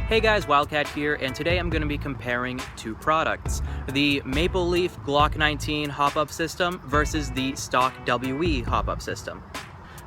Hey guys, Wildcat here, and today I'm going to be comparing two products. The Maple Leaf Glock 19 hop-up system versus the stock WE hop-up system.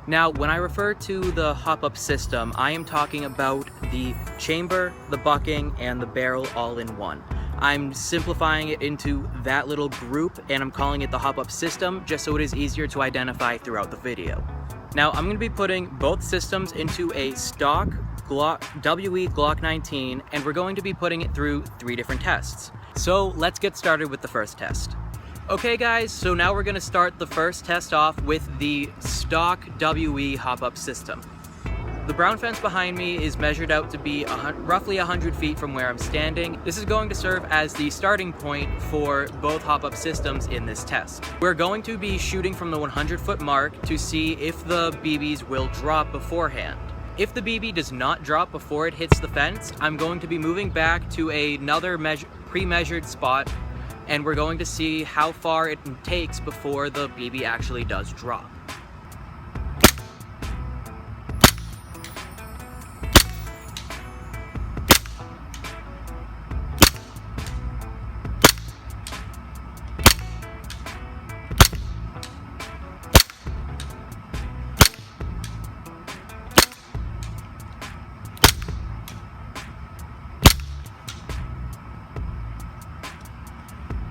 Now, when I refer to the hop-up system, I am talking about the chamber, the bucking, and the barrel all in one. I'm simplifying it into that little group, and I'm calling it the hop-up system just so it is easier to identify throughout the video. Now, I'm going to be putting both systems into a stock WE Glock 19, and we're going to be putting it through 3 different tests. So let's get started with the first test. Okay guys, so now we're going to start the first test off with the stock WE hop-up system. The brown fence behind me is measured out to be roughly 100 feet from where I'm standing. This is going to serve as the starting point for both hop-up systems in this test. We're going to be shooting from the 100-foot mark to see if the BBs will drop beforehand. If the BB does not drop before it hits the fence, I'm going to be moving back to another pre-measured spot, and we're going to see how far it takes before the BB actually does drop.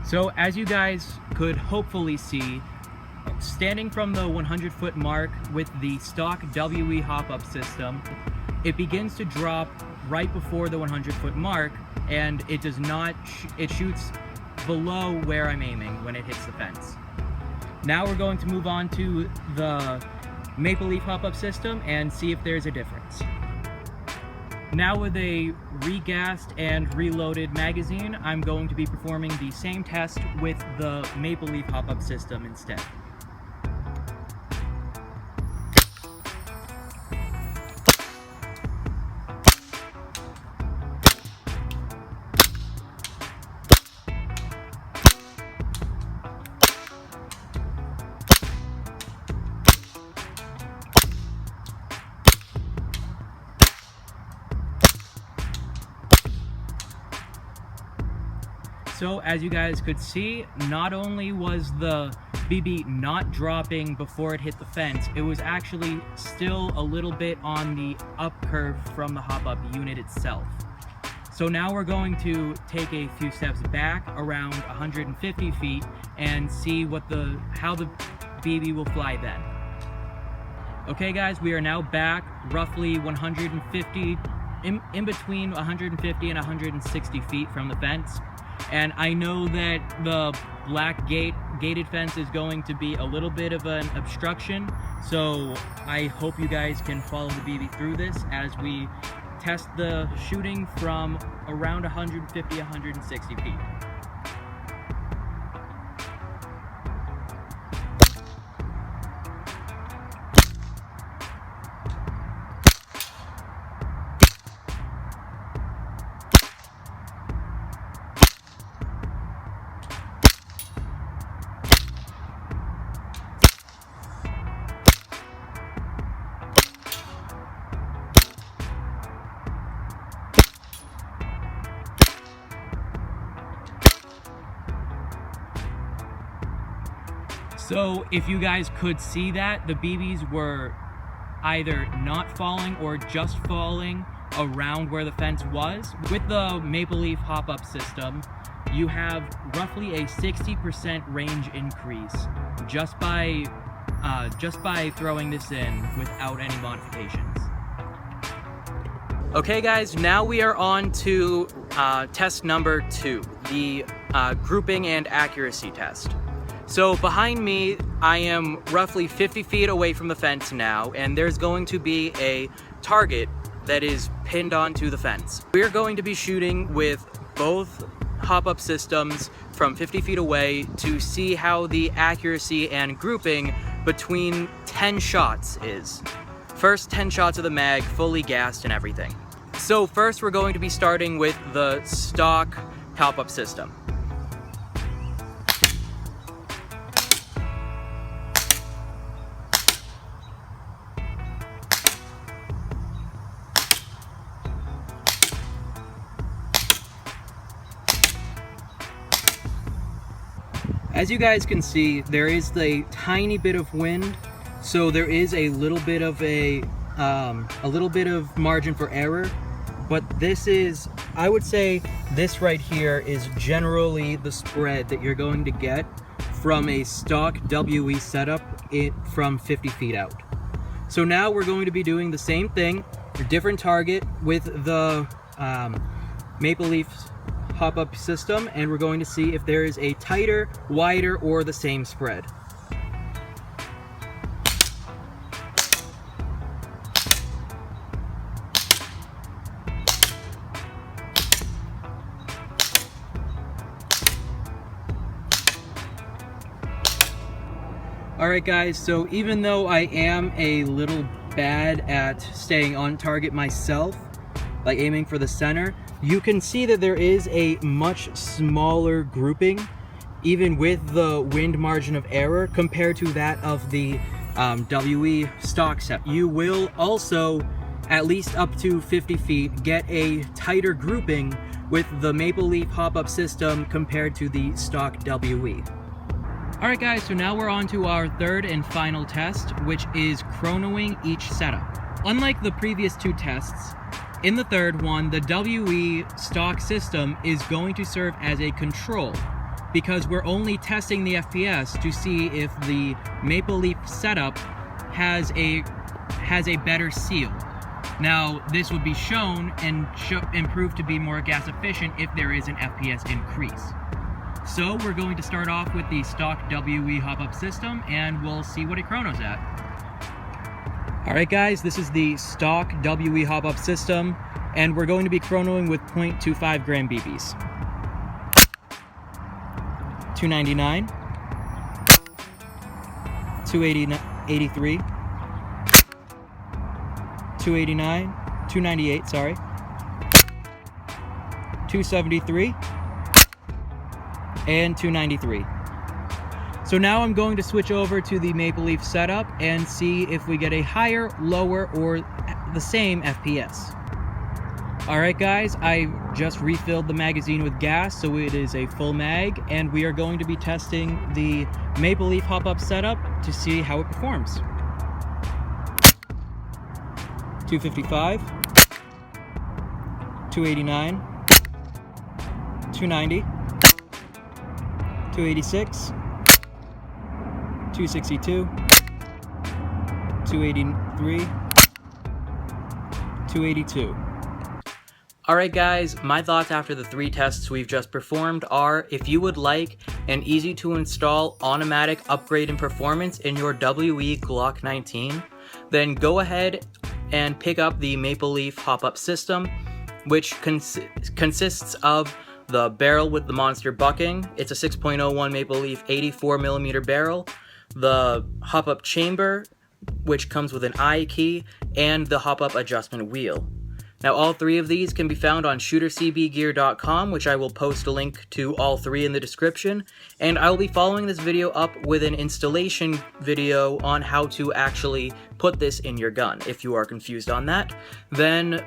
So as you guys could hopefully see, standing from the 100-foot mark with the stock WE hop-up system, it begins to drop right before the 100-foot mark, and it does not, it shoots below where I'm aiming when it hits the fence. Now we're going to move on to the Maple Leaf hop-up system and see if there's a difference. Now with a regassed and reloaded magazine, I'm going to be performing the same test with the Maple Leaf hop-up system instead. So as you guys could see, not only was the BB not dropping before it hit the fence, it was actually still a little bit on the up curve from the hop-up unit itself. So now we're going to take a few steps back around 150 feet and see how the BB will fly then. Okay guys, we are now back roughly 150, in between 150 and 160 feet from the fence. And I know that the black gated fence is going to be a little bit of an obstruction, so I hope you guys can follow the BB through this as we test the shooting from around 150-160 feet. So if you guys could see that, the BBs were either not falling or just falling around where the fence was. With the Maple Leaf hop-up system, you have roughly a 60% range increase just by throwing this in without any modifications. Okay guys, now we are on to test number 2, the grouping and accuracy test. So behind me, I am roughly 50 feet away from the fence now, and there's going to be a target that is pinned onto the fence. We're going to be shooting with both hop-up systems from 50 feet away to see how the accuracy and grouping between 10 shots is. First 10 shots of the mag, fully gassed and everything. So first we're going to be starting with the stock hop-up system. As you guys can see, there is a tiny bit of wind, so there is a little bit of margin for error. But this is, I would say, this right here is generally the spread that you're going to get from a stock WE setup from 50 feet out. So now we're going to be doing the same thing, a different target with the Maple Leaf hop-up system, and we're going to see if there is a tighter, wider, or the same spread. Alright guys, so even though I am a little bad at staying on target myself, like aiming for the center, you can see that there is a much smaller grouping, even with the wind margin of error, compared to that of the WE stock set. You will also, at least up to 50 feet, get a tighter grouping with the Maple Leaf hop-up system compared to the stock WE. Alright guys, so now we're on to our third and final test, which is chronoing each setup. Unlike the previous two tests, in the third one, the WE stock system is going to serve as a control, because we're only testing the FPS to see if the Maple Leaf setup has a better seal. Now, this would be shown and prove to be more gas efficient if there is an FPS increase. So we're going to start off with the stock WE hop-up system, and we'll see what it chronos at. Alright guys, this is the stock WE hop-up system, and we're going to be chronoing with 0.25 gram BBs. 299, 283, 289, 298, sorry, 273, and 293. So now I'm going to switch over to the Maple Leaf setup and see if we get a higher, lower, or the same FPS. Alright guys, I just refilled the magazine with gas, so it is a full mag, and we are going to be testing the Maple Leaf hop-up setup to see how it performs. 255, 289, 290, 286, 262, 283, 282. Alright guys, my thoughts after the 3 tests we've just performed are, if you would like an easy to install automatic upgrade in performance in your WE Glock 19, then go ahead and pick up the Maple Leaf hop-up system, which consists of the barrel with the monster bucking. It's a 6.01 Maple Leaf 84mm barrel, the hop-up chamber, which comes with an I key, and the hop-up adjustment wheel. Now all 3 of these can be found on shootercbgear.com, which I will post a link to all 3 in the description, and I will be following this video up with an installation video on how to actually put this in your gun. If you are confused on that, then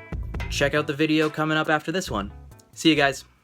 check out the video coming up after this one. See you guys.